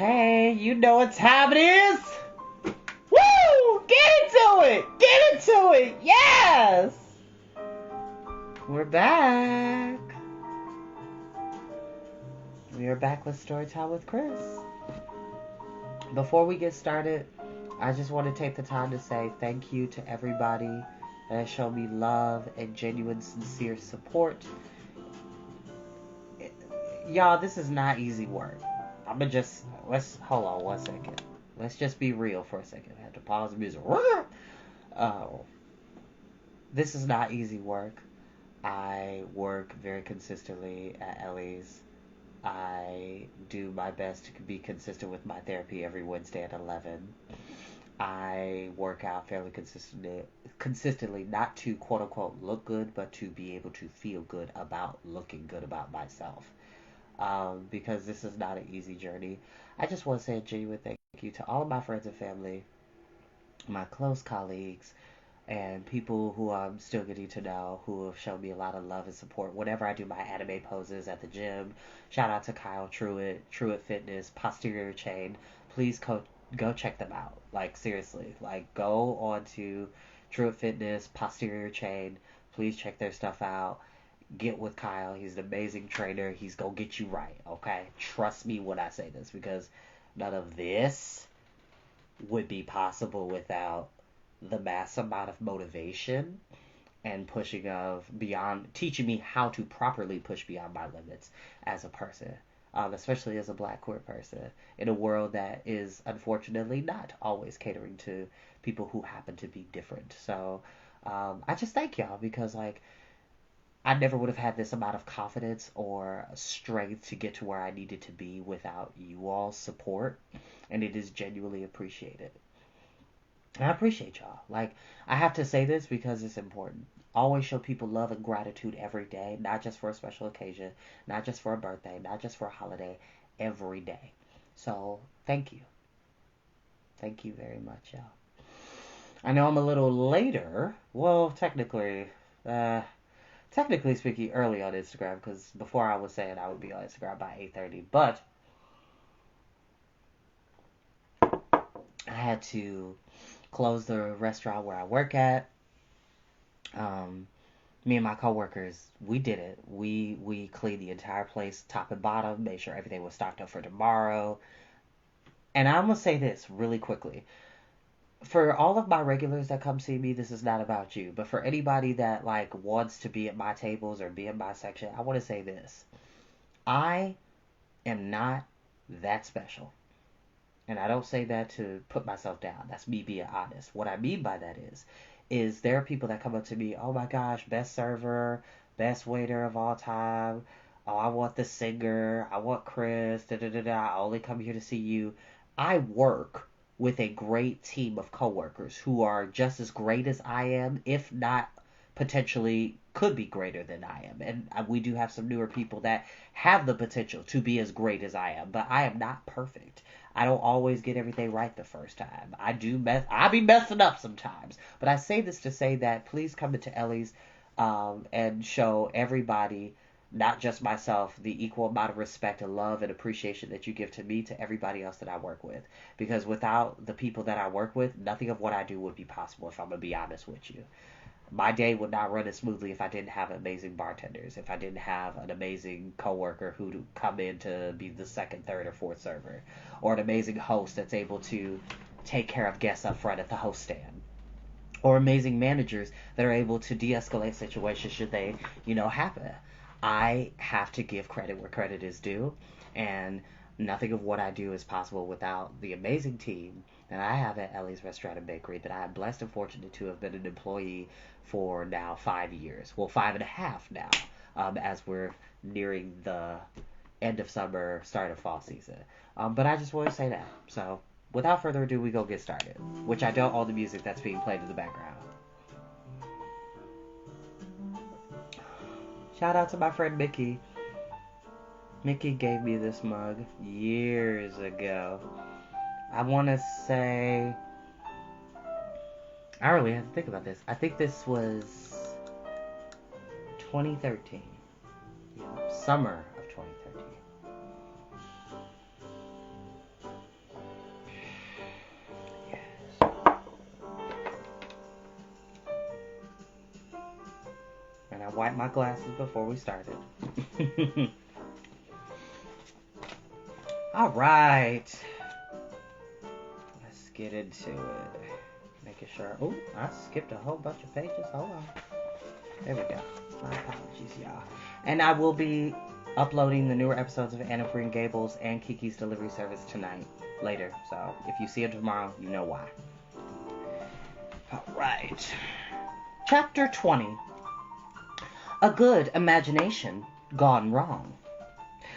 Hey, you know what time it is? Woo! Get into it! Get into it! Yes! We're back. We are back with Storytime with Chris. Before we get started, I just want to take the time to say thank you to everybody that has shown me love and genuine, sincere support. Y'all, this is not easy work. Let's hold on one second. Let's just be real for a second. I have to pause the music. This is not easy work. I work very consistently at Ellie's. I do my best to be consistent with my therapy every Wednesday at 11. I work out fairly consistently, not to quote unquote look good, but to be able to feel good about looking good about myself. Because this is not an easy journey. I just want to say a genuine thank you to all of my friends and family, my close colleagues, and people who I'm still getting to know who have shown me a lot of love and support whenever I do my anime poses at the gym. Shout out to Kyle Truitt Fitness, Posterior Chain. Please go check them out. Like, seriously. Like, go on to Truitt Fitness, Posterior Chain. Please check their stuff out. Get with Kyle. He's an amazing trainer. He's gonna get you right, okay? Trust me when I say this, because none of this would be possible without the mass amount of motivation and pushing of beyond, teaching me how to properly push beyond my limits as a person, especially as a Black queer person in a world that is unfortunately not always catering to people who happen to be different. So I just thank y'all, because like, I never would have had this amount of confidence or strength to get to where I needed to be without you all's support, and it is genuinely appreciated. And I appreciate y'all. Like, I have to say this because it's important. Always show people love and gratitude every day, not just for a special occasion, not just for a birthday, not just for a holiday, every day. So, thank you. Thank you very much, y'all. I know I'm a little later. Well, technically speaking, early on Instagram, because before I was saying I would be on Instagram by 8:30, but I had to close the restaurant where I work at. Me and my coworkers, we did it. We cleaned the entire place, top and bottom, made sure everything was stocked up for tomorrow. And I'm gonna say this really quickly. For all of my regulars that come see me, this is not about you. But for anybody that like wants to be at my tables or be in my section, I want to say this. I am not that special. And I don't say that to put myself down. That's me being honest. What I mean by that is there are people that come up to me, oh my gosh, best server, best waiter of all time. Oh, I want the singer. I want Chris. Da da da da. I only come here to see you. I work with a great team of coworkers who are just as great as I am, if not potentially could be greater than I am. And we do have some newer people that have the potential to be as great as I am, but I am not perfect. I don't always get everything right the first time. I be messing up sometimes. But I say this to say that please come into Ellie's and show everybody, not just myself, the equal amount of respect and love and appreciation that you give to me, to everybody else that I work with. Because without the people that I work with, nothing of what I do would be possible, if I'm going to be honest with you. My day would not run as smoothly if I didn't have amazing bartenders, if I didn't have an amazing coworker who'd come in to be the second, third, or fourth server, or an amazing host that's able to take care of guests up front at the host stand, or amazing managers that are able to de-escalate situations should they, happen. I have to give credit where credit is due, and nothing of what I do is possible without the amazing team that I have at Ellie's Restaurant and Bakery, that I am blessed and fortunate to have been an employee for now 5 years. Well, 5.5 now, as we're nearing the end of summer, start of fall season. But I just want to say that. So, without further ado, we go get started, which I don't own the music that's being played in the background. Shout out to my friend Mickey. Mickey gave me this mug years ago. I want to say, I really have to think about this. I think this was 2013. Yeah, summer of 2013. I wiped my glasses before we started. All right. Let's get into it. Making sure. Oh, I skipped a whole bunch of pages. Hold on. There we go. My apologies, y'all. And I will be uploading the newer episodes of Anne of Green Gables and Kiki's Delivery Service tonight, later. So if you see it tomorrow, you know why. All right. Chapter 20. A good imagination gone wrong.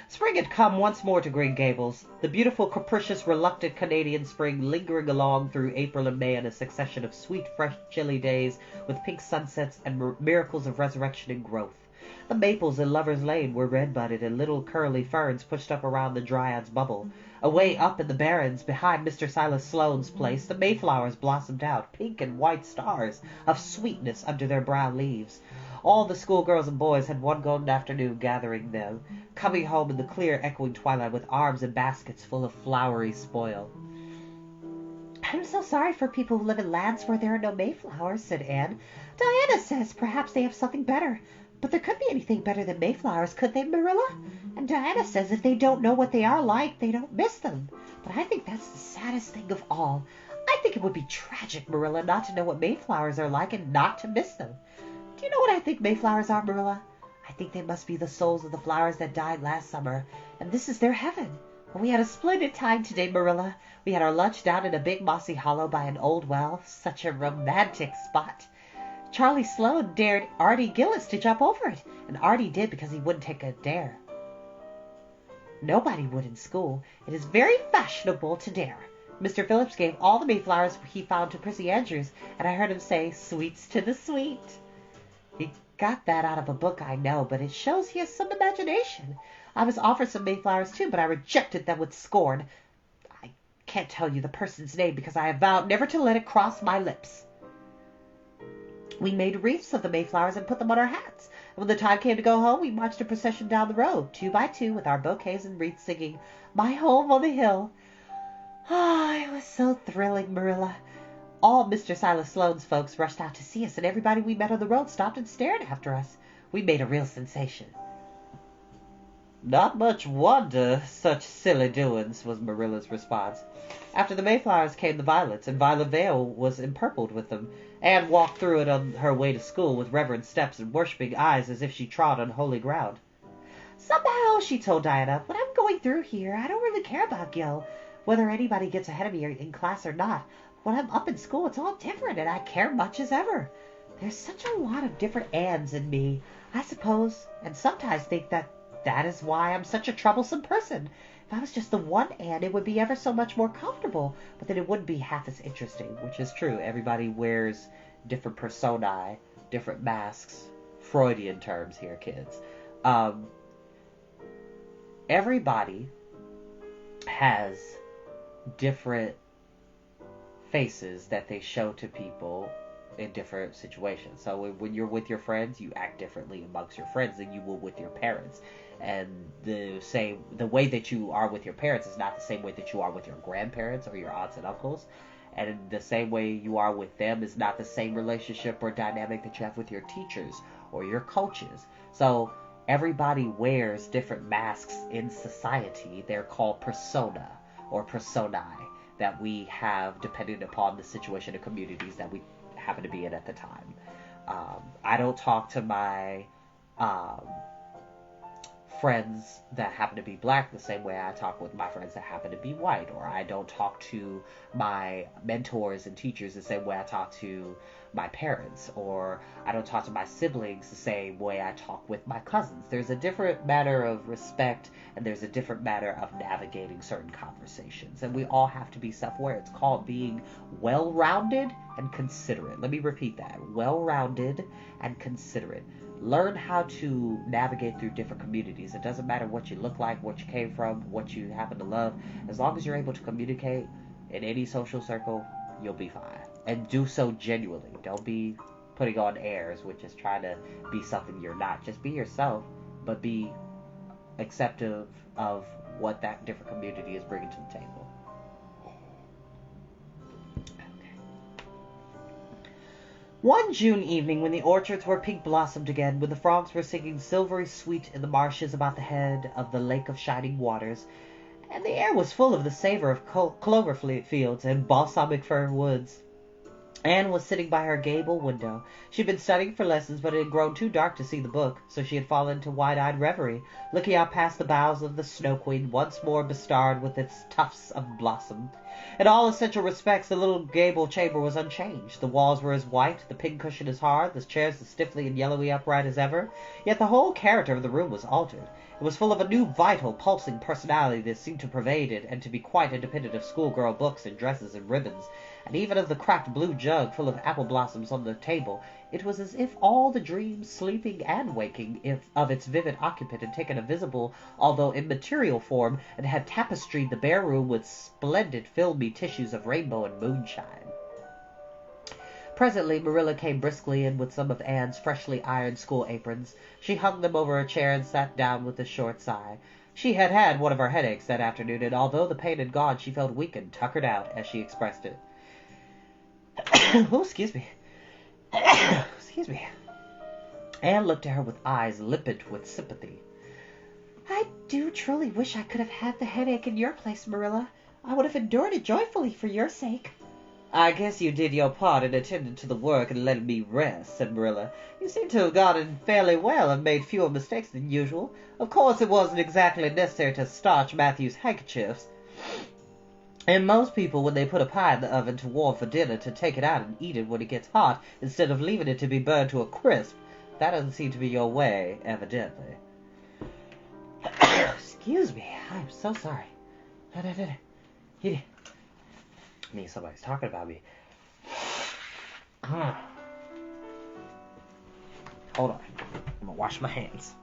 Spring had come once more to Green Gables, the beautiful, capricious, reluctant Canadian spring lingering along through April and May in a succession of sweet, fresh, chilly days with pink sunsets and miracles of resurrection and growth. The maples in Lover's Lane were red-budded, and little curly ferns pushed up around the Dryad's bubble. Away up in the barrens, behind Mr. Silas Sloane's place, the mayflowers blossomed out, pink and white stars of sweetness under their brown leaves. All the schoolgirls and boys had one golden afternoon gathering them, coming home in the clear, echoing twilight with arms and baskets full of flowery spoil. "I'm so sorry for people who live in lands where there are no mayflowers," said Anne. "Diana says perhaps they have something better. But there couldn't be anything better than mayflowers, could they, Marilla? And Diana says if they don't know what they are like, they don't miss them. But I think that's the saddest thing of all. I think it would be tragic, Marilla, not to know what mayflowers are like and not to miss them. Do you know what I think mayflowers are, Marilla? I think they must be the souls of the flowers that died last summer, and this is their heaven. We had a splendid time today, Marilla. We had our lunch down in a big mossy hollow by an old well. Such a romantic spot. Charlie Sloane dared Artie Gillis to jump over it, and Artie did because he wouldn't take a dare. Nobody would in school. It is very fashionable to dare. Mr. Phillips gave all the mayflowers he found to Prissy Andrews, and I heard him say, 'Sweets to the sweet.' He got that out of a book, I know, but it shows he has some imagination. I was offered some mayflowers, too, but I rejected them with scorn. I can't tell you the person's name because I have vowed never to let it cross my lips. We made wreaths of the mayflowers and put them on our hats. And when the time came to go home, we marched a procession down the road, 2 by 2, with our bouquets and wreaths, singing, 'My home on the hill.' Ah, it was so thrilling, Marilla. All Mr. Silas Sloane's folks rushed out to see us, and everybody we met on the road stopped and stared after us. We made a real sensation." "Not much wonder such silly doings," was Marilla's response. After the mayflowers came the violets, and Violet Vale was empurpled with them. Anne walked through it on her way to school with reverent steps and worshipping eyes as if she trod on holy ground. "Somehow," she told Diana, "when I'm going through here, I don't really care about Gil, whether anybody gets ahead of me in class or not. When I'm up in school, it's all different, and I care much as ever. There's such a lot of different Annes in me, I suppose, and sometimes think that is why I'm such a troublesome person. If I was just the one Anne, it would be ever so much more comfortable, but then it wouldn't be half as interesting," which is true. Everybody wears different personae, different masks. Freudian terms here, kids. Everybody has different faces that they show to people in different situations. So when you're with your friends, you act differently amongst your friends than you will with your parents. And the way that you are with your parents is not the same way that you are with your grandparents or your aunts and uncles. And the same way you are with them is not the same relationship or dynamic that you have with your teachers or your coaches. So everybody wears different masks in society. They're called persona or personae that we have depending upon the situation and communities that we happen to be in at the time. I don't talk to my friends that happen to be black the same way I talk with my friends that happen to be white, or I don't talk to my mentors and teachers the same way I talk to my parents, or I don't talk to my siblings the same way I talk with my cousins. There's a different matter of respect, and there's a different matter of navigating certain conversations, and we all have to be self-aware. It's called being well-rounded and considerate. Let me repeat that. Well-rounded and considerate. Learn how to navigate through different communities. It doesn't matter what you look like, what you came from, what you happen to love. As long as you're able to communicate in any social circle, you'll be fine. And do so genuinely. Don't be putting on airs, which is trying to be something you're not. Just be yourself, but be acceptive of what that different community is bringing to the table. One June evening, when the orchards were pink blossomed again, when the frogs were singing silvery sweet in the marshes about the head of the lake of shining waters, and the air was full of the savor of clover fields and balsamic fir woods, Anne was sitting by her gable window. She had been studying for lessons, but it had grown too dark to see the book, so she had fallen into wide-eyed reverie, looking out past the boughs of the Snow Queen, once more bestarred with its tufts of blossom. In all essential respects, the little gable chamber was unchanged. The walls were as white, the pincushion as hard, the chairs as stiffly and yellowy upright as ever. Yet the whole character of the room was altered. It was full of a new, vital, pulsing personality that seemed to pervade it, and to be quite independent of schoolgirl books and dresses and ribbons, and even of the cracked blue jug full of apple blossoms on the table. It was as if all the dreams, sleeping and waking, of its vivid occupant had taken a visible, although immaterial form, and had tapestried the bare room with splendid filmy tissues of rainbow and moonshine. Presently Marilla came briskly in with some of Anne's freshly ironed school aprons. She hung them over a chair and sat down with a short sigh. She had had one of her headaches that afternoon, and although the pain had gone, she felt weak and tuckered out, as she expressed it. Oh, excuse me. Excuse me. Anne looked at her with eyes limpid with sympathy. I do truly wish I could have had the headache in your place, Marilla. I would have endured it joyfully for your sake. I guess you did your part in attending to the work and letting me rest, said Marilla. You seem to have got in fairly well and made fewer mistakes than usual. Of course, it wasn't exactly necessary to starch Matthew's handkerchiefs. And most people, when they put a pie in the oven to warm for dinner, to take it out and eat it when it gets hot, instead of leaving it to be burned to a crisp. That doesn't seem to be your way, evidently. Excuse me, I'm so sorry. I mean, somebody's talking about me. Hold on. I'm gonna wash my hands.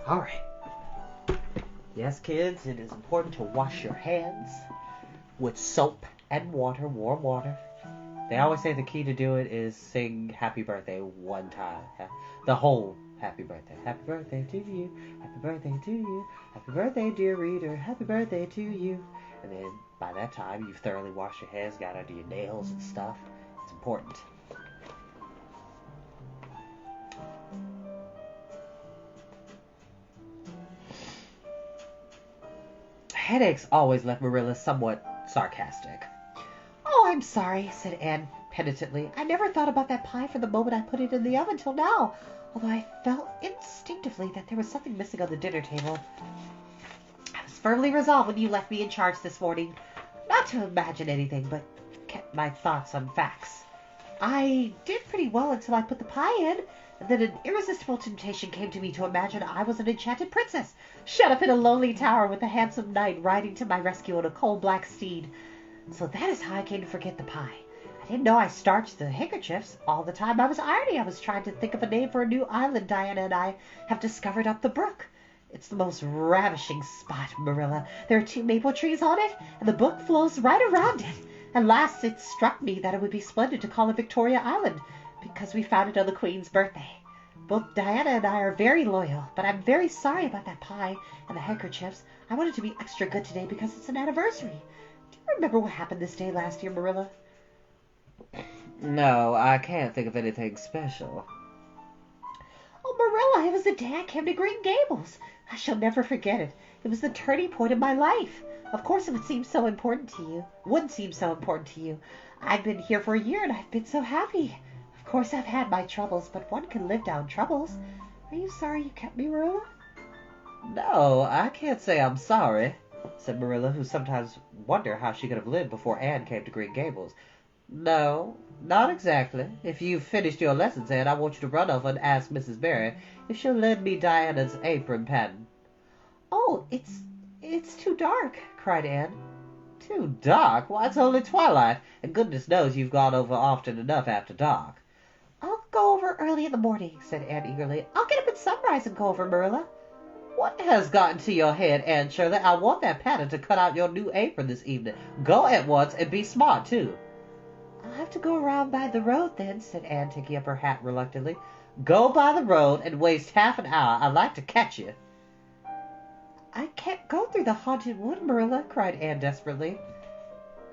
All right. Yes, kids, it is important to wash your hands with soap and water, warm water. They always say the key to do it is sing happy birthday one time. The whole happy birthday. Happy birthday to you. Happy birthday to you. Happy birthday, dear reader. Happy birthday to you. And then by that time, you've thoroughly washed your hands, got under your nails and stuff. It's important. Headaches always left Marilla somewhat sarcastic. Oh, I'm sorry, said Anne penitently. I never thought about that pie from the moment I put it in the oven till now, although I felt instinctively that there was something missing on the dinner table. I was firmly resolved when you left me in charge this morning not to imagine anything, but kept my thoughts on facts. I did pretty well until I put the pie in, and then an irresistible temptation came to me to imagine I was an enchanted princess, shut up in a lonely tower with a handsome knight riding to my rescue on a coal-black steed. So that is how I came to forget the pie. I didn't know I starched the handkerchiefs. All the time I was ironing, I was trying to think of a name for a new island Diana and I have discovered up the brook. It's the most ravishing spot, Marilla. There are 2 maple trees on it, and the brook flows right around it. And last it struck me that it would be splendid to call it Victoria Island, because we found it on the Queen's birthday. Both Diana and I are very loyal, but I'm very sorry about that pie and the handkerchiefs. I wanted to be extra good today because it's an anniversary. Do you remember what happened this day last year, Marilla? No, I can't think of anything special. Oh, Marilla, it was the day I came to Green Gables. I shall never forget it. It was the turning point of my life. Of course it would seem so important to you. Wouldn't seem so important to you. I've been here for a year and I've been so happy. Of course I've had my troubles, but one can live down troubles. Are you sorry you kept me, Marilla? No, I can't say I'm sorry, said Marilla, who sometimes wondered how she could have lived before Anne came to Green Gables. No, not exactly. If you've finished your lessons, Anne, I want you to run over and ask Mrs. Barry if she'll lend me Diana's apron pattern. Oh, it's too dark, cried Anne. Too dark? Why, it's only twilight, and goodness knows you've gone over often enough after dark. I'll go over early in the morning, said Anne eagerly. I'll get up at sunrise and go over, Marilla. What has gotten to your head, Anne Shirley? I want that pattern to cut out your new apron this evening. Go at once and be smart, too. I'll have to go around by the road then, said Anne, taking up her hat reluctantly. Go by the road and waste half an hour. I'd like to catch you. I can't go through the haunted wood, Marilla, cried Anne desperately.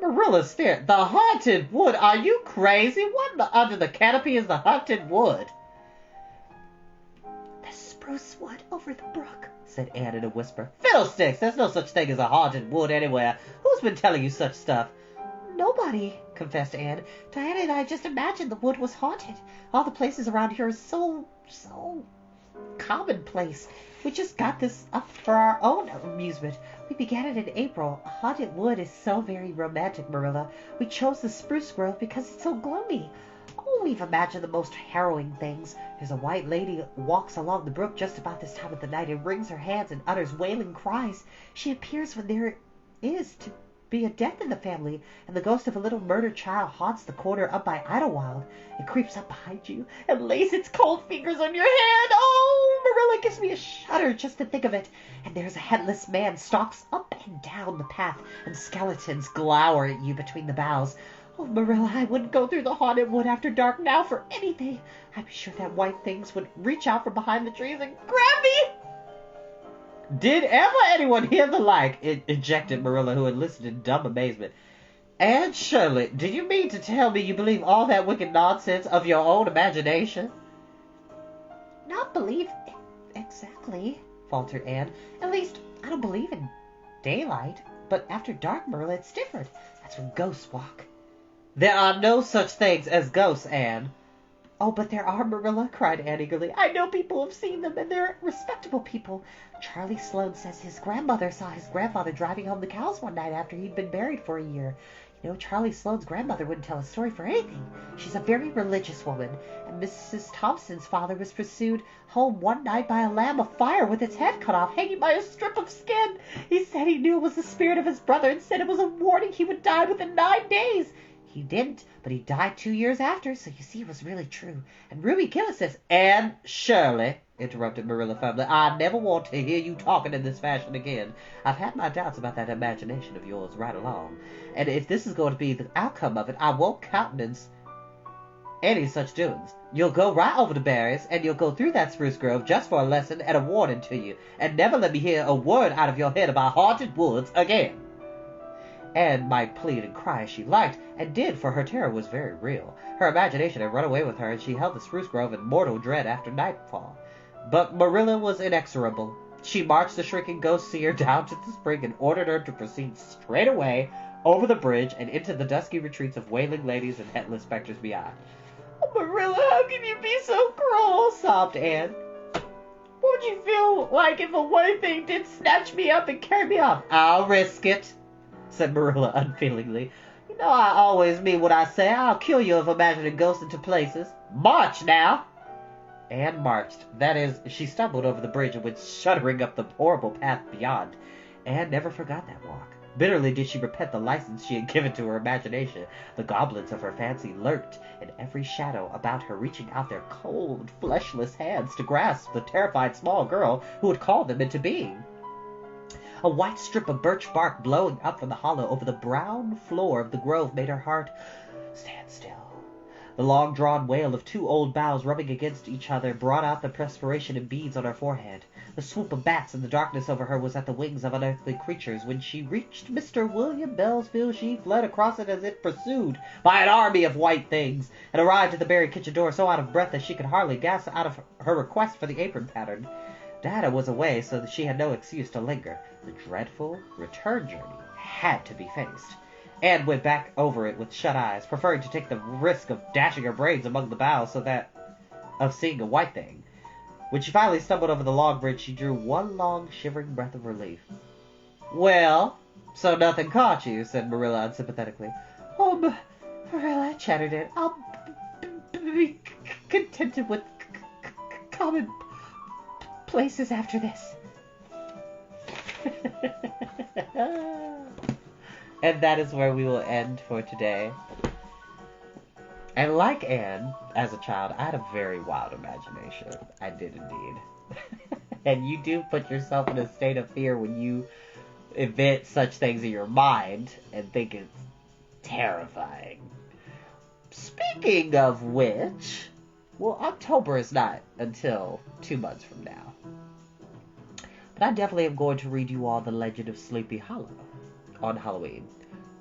Marilla stared. The haunted wood? Are you crazy? What under the canopy is the haunted wood? The spruce wood over the brook, said Anne in a whisper. Fiddlesticks! There's no such thing as a haunted wood anywhere. Who's been telling you such stuff? Nobody, confessed Anne. Diana and I just imagined the wood was haunted. All the places around here are so commonplace. We just got this up for our own amusement. We began it in April. A haunted wood is so very romantic, Marilla. We chose the spruce grove because it's so gloomy. Oh, we've imagined the most harrowing things. There's a white lady who walks along the brook just about this time of the night and wrings her hands and utters wailing cries. She appears when there is to be a death in the family, and the ghost of a little murdered child haunts the corner up by Idlewild. It creeps up behind you and lays its cold fingers on your head. Oh, Marilla, it gives me a shudder just to think of it. And there's a headless man stalks up and down the path, and skeletons glower at you between the boughs. Oh, Marilla, I wouldn't go through the haunted wood after dark now for anything. I'd be sure that white things would reach out from behind the trees and grab me. Did ever anyone hear the like? Ejected Marilla, who had listened in dumb amazement. Anne Shirley, do you mean to tell me you believe all that wicked nonsense of your own imagination? Not believe exactly, faltered Anne. At least, I don't believe in daylight. But after dark, Marilla, it's different. That's when ghosts walk. There are no such things as ghosts, Anne. Oh, but there are, Marilla, cried Anne eagerly. I know people have seen them, and they're respectable people. Charlie Sloane says his grandmother saw his grandfather driving home the cows one night after he'd been buried for a year. You know, Charlie Sloane's grandmother wouldn't tell a story for anything. She's a very religious woman, and Mrs. Thompson's father was pursued home one night by a lamb of fire with its head cut off, hanging by a strip of skin. He said he knew it was the spirit of his brother and said it was a warning he would die within 9 days. He didn't, but he died 2 years after, so you see it was really true. And Ruby Gillis says, Anne Shirley, interrupted Marilla firmly, I never want to hear you talking in this fashion again. I've had my doubts about that imagination of yours right along. And if this is going to be the outcome of it, I won't countenance any such doings. You'll go right over to Barry's, and you'll go through that spruce grove just for a lesson and a warning to you, and never let me hear a word out of your head about haunted woods again. Anne might plead and cry as she liked, and did, for her terror was very real. Her imagination had run away with her, and she held the spruce grove in mortal dread after nightfall. But Marilla was inexorable. She marched the shrieking ghost seer down to the spring and ordered her to proceed straight away over the bridge and into the dusky retreats of wailing ladies and headless specters beyond. Oh, Marilla, how can you be so cruel? Sobbed Anne. What would you feel like if a white thing did snatch me up and carry me off? I'll risk it, said Marilla unfeelingly. You know I always mean what I say. I'll kill you if imagining ghosts into places. March now! Anne marched. That is, she stumbled over the bridge and went shuddering up the horrible path beyond. Anne never forgot that walk. Bitterly did she repent the license she had given to her imagination. The goblins of her fancy lurked in every shadow about her, reaching out their cold, fleshless hands to grasp the terrified small girl who had called them into being. A white strip of birch bark blowing up from the hollow over the brown floor of the grove made her heart stand still. The long-drawn wail of 2 old boughs rubbing against each other brought out the perspiration in beads on her forehead. The swoop of bats in the darkness over her was at the wings of unearthly creatures. When she reached Mr. William Bell's field, she fled across it as if pursued by an army of white things, and arrived at the Barry kitchen door so out of breath that she could hardly gasp out of her request for the apron pattern. Diana was away, so that she had no excuse to linger. The dreadful return journey had to be faced. Anne went back over it with shut eyes, preferring to take the risk of dashing her brains among the boughs of seeing a white thing. When she finally stumbled over the log bridge, she drew one long, shivering breath of relief. Well, so nothing caught you, said Marilla unsympathetically. Oh, Marilla, chattered Anne, I'll be contented with common places after this. And that is where we will end for today. And like Anne, as a child, I had a very wild imagination. I did indeed. And you do put yourself in a state of fear when you invent such things in your mind and think it's terrifying. Speaking of which, well, October is not until 2 months from now. But I definitely am going to read you all The Legend of Sleepy Hollow on Halloween.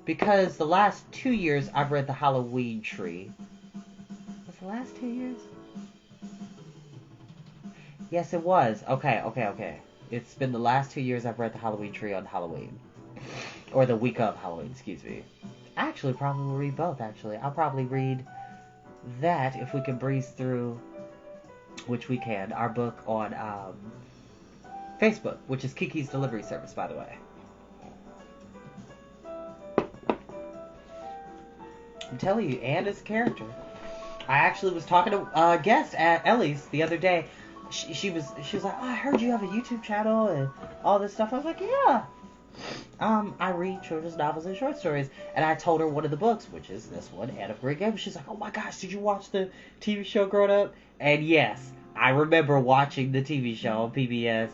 Because the last 2 years I've read The Halloween Tree. Was the last 2 years? Yes, it was. Okay. It's been the last 2 years I've read The Halloween Tree on Halloween. Or the week of Halloween, excuse me. I actually probably will read both, actually. I'll probably read that if we can breeze through, which we can, our book on Facebook, which is Kiki's Delivery Service, by the way. I'm telling you, Anne is a character. I actually was talking to a guest at Ellie's the other day. She was like, oh, I heard you have a YouTube channel and all this stuff. I was like, yeah. I read children's novels and short stories. And I told her one of the books, which is this one, Anne of Green Gables. She's like, oh my gosh, did you watch the TV show growing up? And yes, I remember watching the TV show on PBS.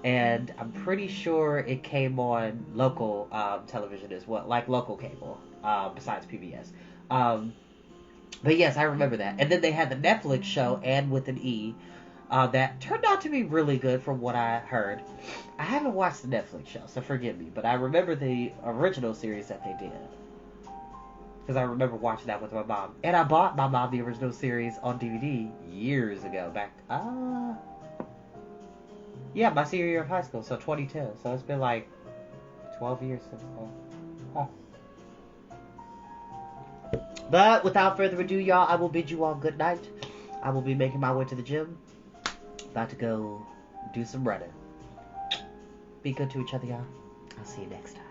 And I'm pretty sure it came on local television as well, like local cable, besides PBS. But yes, I remember that. And then they had the Netflix show, Anne with an E, that turned out to be really good from what I heard. I haven't watched the Netflix show, so forgive me, but I remember the original series that they did. Because I remember watching that with my mom. And I bought my mom the original series on DVD years ago, back, yeah, my senior year of high school, so 2010. So it's been like 12 years since then. Oh. But without further ado, y'all, I will bid you all good night. I will be making my way to the gym. About to go do some running. Be good to each other, y'all. I'll see you next time.